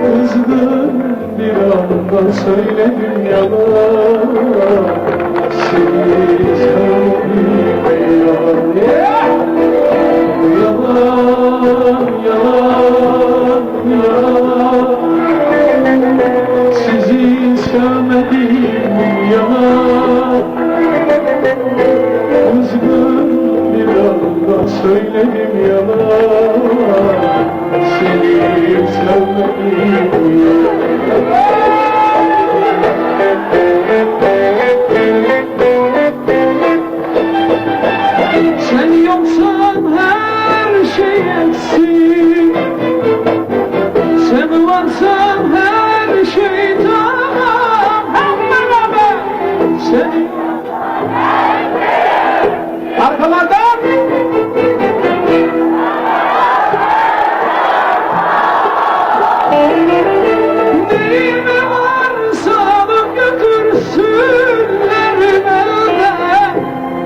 Kızgın bir anda söyledim yalan, seni sevdim yalan. Yalan, yalan, yalan, sizi sevmedim yalan. Kızgın bir anda söyledim yalan, seni sevmedim yalan. Sen yoksan her şey eksik, sen varsan her şey tamam. Sen arkalardan neyime varsa alıp götürsünler elden,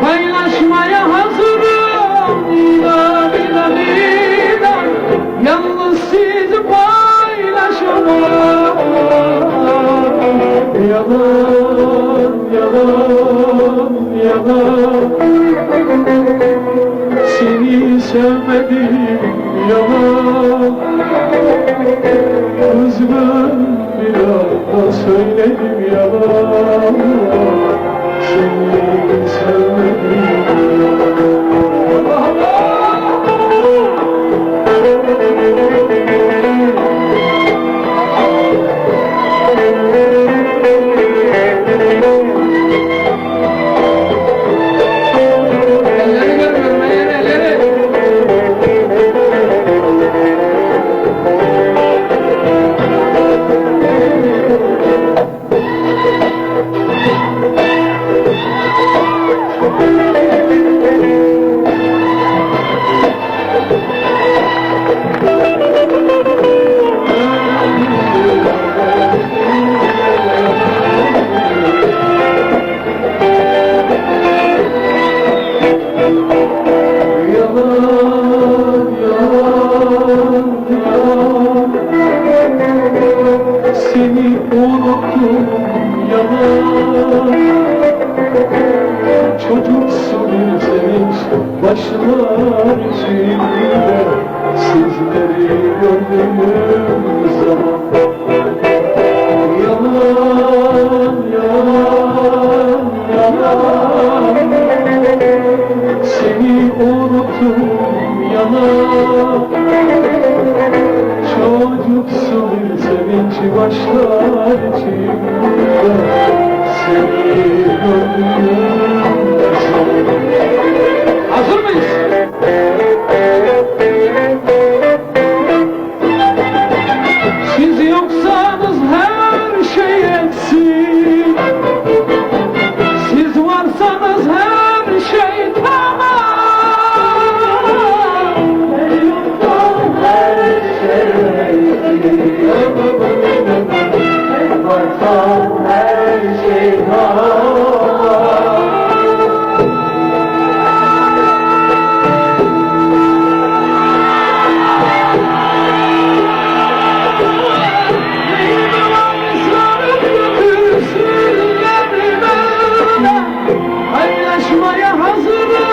paylaşmaya hazırım. Nida, nida, nida, yalnız sizi paylaşamam. Yalan, yalan, yalan, seni sevmedim yalan. Kızgın bir anda söyledim yalan, seni sevmedim yalan. Seni unuttum yalan, çocuksu bir sevinç başlar içimde, sizleri gördüğüm zaman. Yalan, yalan, yalan, seni unuttum yalan, çocuksu bir sevinç başlar içimde, seni gördüğüm zaman. Hazır mıyız? Siz yoksanız her şey eksik, siz varsanız her şey tamam. Yoktan her şey eksik, varsan her şey tamam. Paylaşmaya hazırım.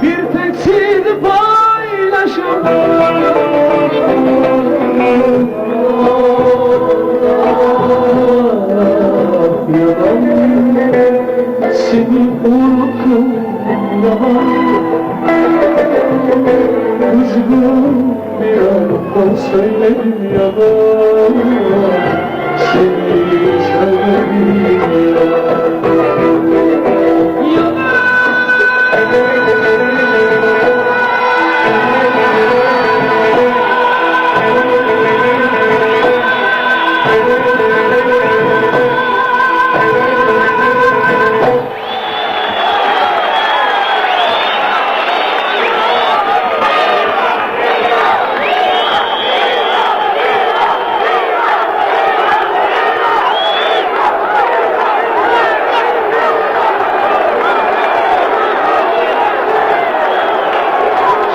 Bir tek sizi paylaşamam. Seni unuttum yalan, kızgın bir anda söyledim yalan, seni sevmedim yalan.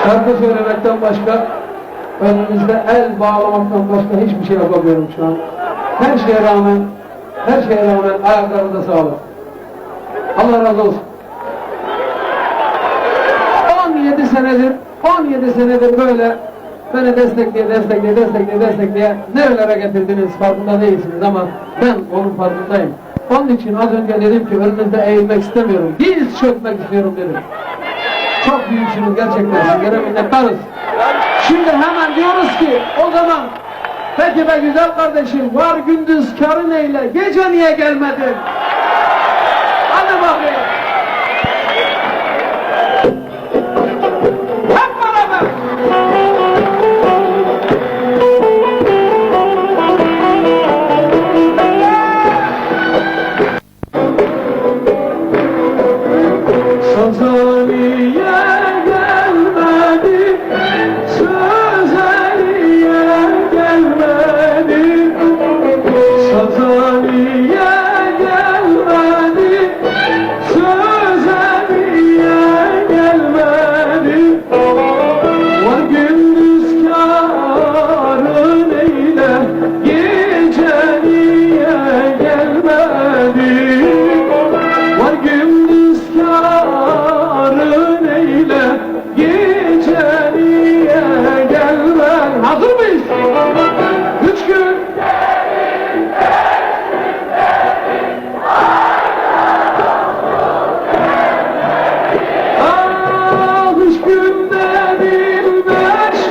Şarkı söylemekten başka, önümüzde el bağlamaktan başka hiçbir şey yapamıyorum şu an. Her şeye rağmen ayaklarında sağlık. Allah razı olsun. 17 senedir böyle beni destekleye nerelere getirdiniz farkında değilsiniz ama ben onun farkındayım. Onun için az önce dedim ki önünüzde eğilmek istemiyorum, diz çökmek istiyorum dedim. Çok büyüksünüz gerçekten, sizlere minnettarız. Şimdi hemen diyoruz ki o zaman peki be güzel kardeşim, var gündüz karın eyle, gece niye gelmedin? Hadi bakayım. Hep beraber. Sazaniye gelmedi, Sözeliye gelmedi, Sazaniye gelmedi, Sözeliye gelmedi. Var gündüz karın eyle, gece niye gelmedi? Var gündüz karın eyle, gece niye gelmedi? Hazır mıyız? 3 gün. Üç gün değil, 5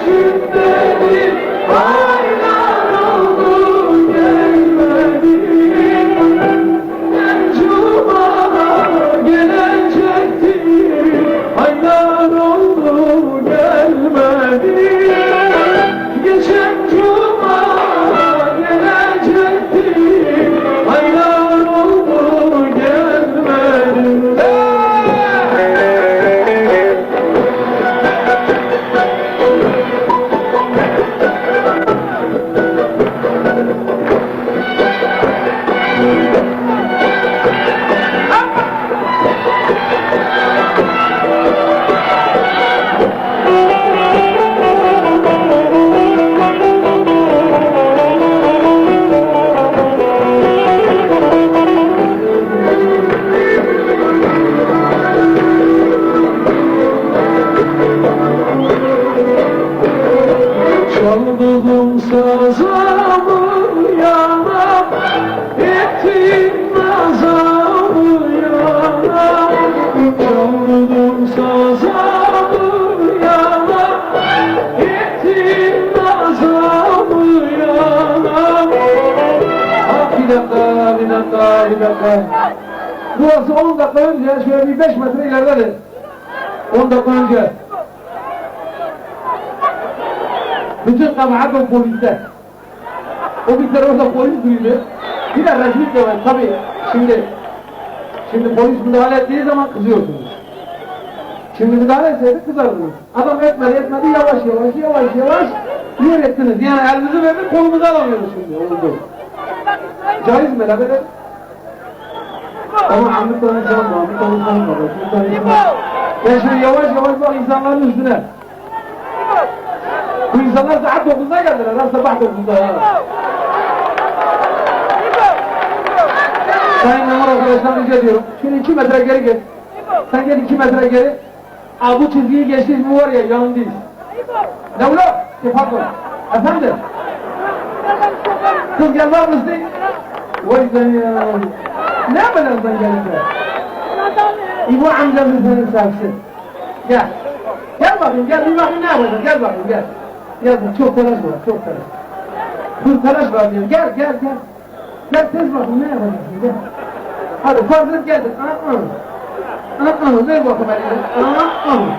gün değil, aylar oldu gelmedi. Cuma gelecekti, aylar oldu gelmedi. Geçen cuma gelecekti, aylar oldu gelmedi. Çaldım sazamı yana, ettim nazamı yana. Çaldım sazamı yana, ettim nazamı yana. Bir dakika. Burası 10 dakika önce, şöyle bir 5 metre ileridedir. 10 dakika önce. Bütün kabahat o poliste. O bir kere orada polis duydu. Bir de rezil de var tabii. Şimdi polis müdahale ettiği zaman kızıyorsunuz. Şimdi müdahale etseydi kızardınız. Adam etmedi yavaş yer ettiniz. Yani elinizi verdik kolumuzu alamıyoruz şimdi. Oldu. Caiz mi? Lafeder? Ama Ahmet tanışan ben şimdi yavaş bak insanların üstüne. Bu insanlar saat 9'da geldiler, sabah 9'da ya. Sayın memur arkadaşlar rica ediyorum. Şöyle 2 metre geri gel. Sen gel 2 metre geri. Bu çizgiyi geçtiğiniz mi var ya, yanındayız. Ne ula? Pardon. Efendim? Kız gel var mısın? Vay sen ya. Ne yapacaksın sen gelince? İbo amcamın seni sevsin. Gel. Gel bakayım, gel bir bakayım ne yapacaksın? Gel bakayım, gel. Gel, çok telaş var, çok telaş. Dur telaş var diyorum, gel. Gel tez bakayım ne yapacaksın, gel. Hadi farz et geldin. Ver bakayım elini.